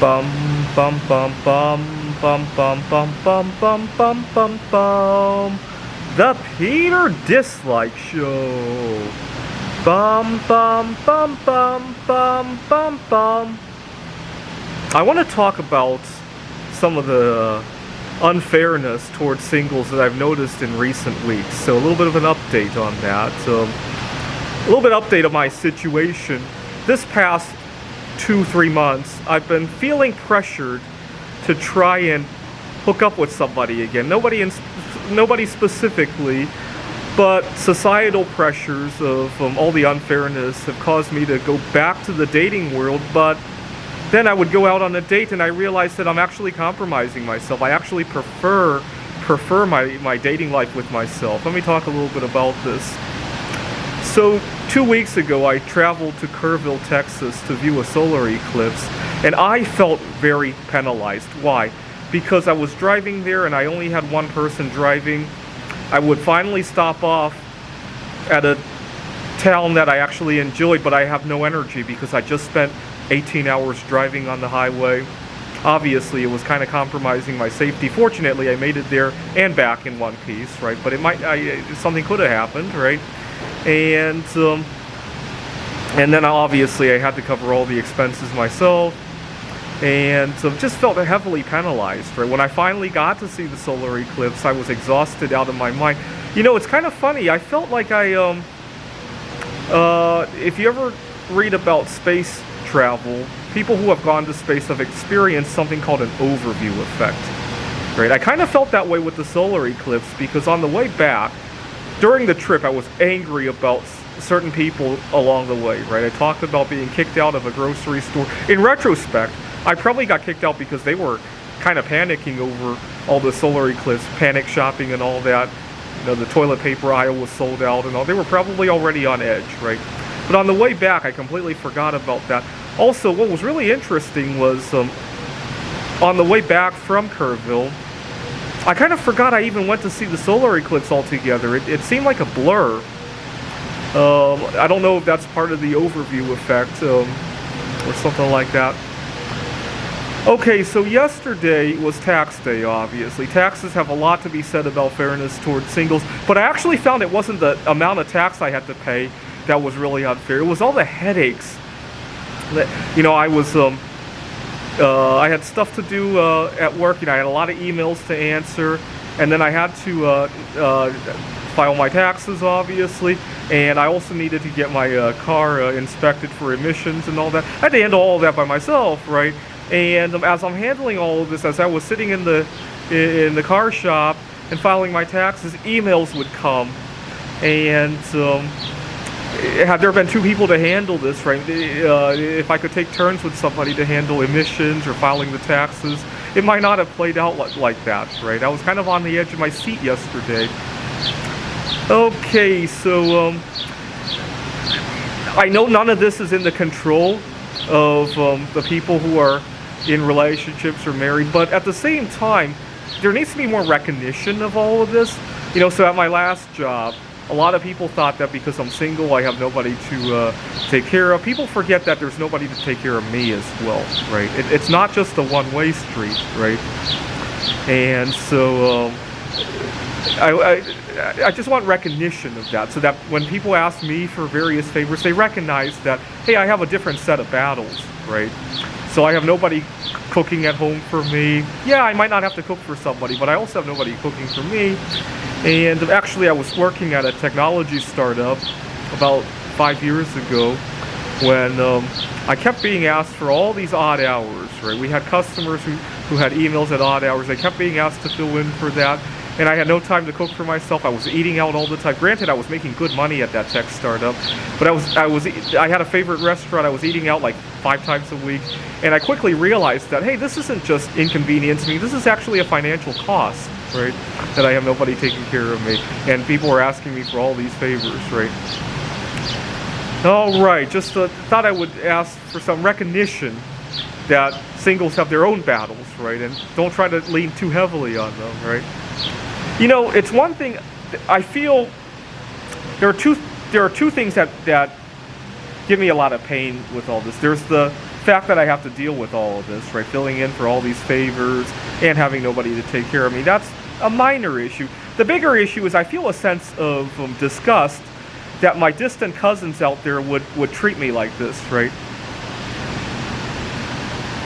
Bum bum bum bum bum bum bum bum bum bum bum bum. The Peter Dislike Show. Bum bum bum bum bum bum bum. I want to talk about some of the unfairness towards singles that I've noticed in recent weeks. So a little bit of an update on that. A little bit update of my situation. This past 2-3 months, I've been feeling pressured to try and hook up with somebody again. Nobody specifically, but societal pressures of all the unfairness have caused me to go back to the dating world. But then I would go out on a date and I realized that I'm actually compromising myself. I actually prefer my dating life with myself. Let me talk a little bit about this. So 2 weeks ago, I traveled to Kerrville, Texas to view a solar eclipse, and I felt very penalized. Why? Because I was driving there and I only had one person driving. I would finally stop off at a town that I actually enjoyed, but I have no energy because I just spent 18 hours driving on the highway. Obviously, it was kind of compromising my safety. Fortunately, I made it there and back in one piece, right? But something could have happened, right? And then obviously I had to cover all the expenses myself, and just felt heavily penalized, right? When I finally got to see the solar eclipse, I was exhausted out of my mind. You know, it's kind of funny. I felt like if you ever read about space travel, people who have gone to space have experienced something called an overview effect, right? I kind of felt that way with the solar eclipse because on the way back, during the trip, I was angry about certain people along the way, right? I talked about being kicked out of a grocery store. In retrospect, I probably got kicked out because they were kind of panicking over all the solar eclipse, panic shopping and all that. You know, the toilet paper aisle was sold out and all. They were probably already on edge, right? But on the way back, I completely forgot about that. Also, what was really interesting was on the way back from Kerrville, I kind of forgot I even went to see the solar eclipse altogether. It seemed like a blur. I don't know if that's part of the overview effect or something like that. Okay, so yesterday was tax day, obviously. Taxes have a lot to be said about fairness towards singles, but I actually found it wasn't the amount of tax I had to pay that was really unfair. It was all the headaches. You know, I had stuff to do at work. You know, I had a lot of emails to answer, and then I had to file my taxes, obviously, and I also needed to get my car inspected for emissions and all that. I had to handle all of that by myself, right? And as I'm handling all of this, as I was sitting in the car shop and filing my taxes, emails would come, and had there been two people to handle this, right? If I could take turns with somebody to handle emissions or filing the taxes, it might not have played out like that, right? I was kind of on the edge of my seat yesterday. Okay, so I know none of this is in the control of the people who are in relationships or married, but at the same time, there needs to be more recognition of all of this. You know, so at my last job, a lot of people thought that because I'm single, I have nobody to take care of. People forget that there's nobody to take care of me as well, right? It's not just a one-way street, right? And so I just want recognition of that, so that when people ask me for various favors, they recognize that, hey, I have a different set of battles, right? So I have nobody cooking at home for me. Yeah, I might not have to cook for somebody, but I also have nobody cooking for me. And actually, I was working at a technology startup about 5 years ago when I kept being asked for all these odd hours, right? We had customers who had emails at odd hours. They kept being asked to fill in for that. And I had no time to cook for myself. I was eating out all the time. Granted, I was making good money at that tech startup, but I had a favorite restaurant. I was eating out like 5 times a week, and I quickly realized that, hey, this isn't just inconvenience me. This is actually a financial cost, right? That I have nobody taking care of me, and people were asking me for all these favors, right? All right, just thought I would ask for some recognition that singles have their own battles, right? And don't try to lean too heavily on them, right? You know, it's one thing, I feel there are two things that give me a lot of pain with all this. There's the fact that I have to deal with all of this, right? Filling in for all these favors and having nobody to take care of me. That's a minor issue. The bigger issue is I feel a sense of disgust that my distant cousins out there would treat me like this, right?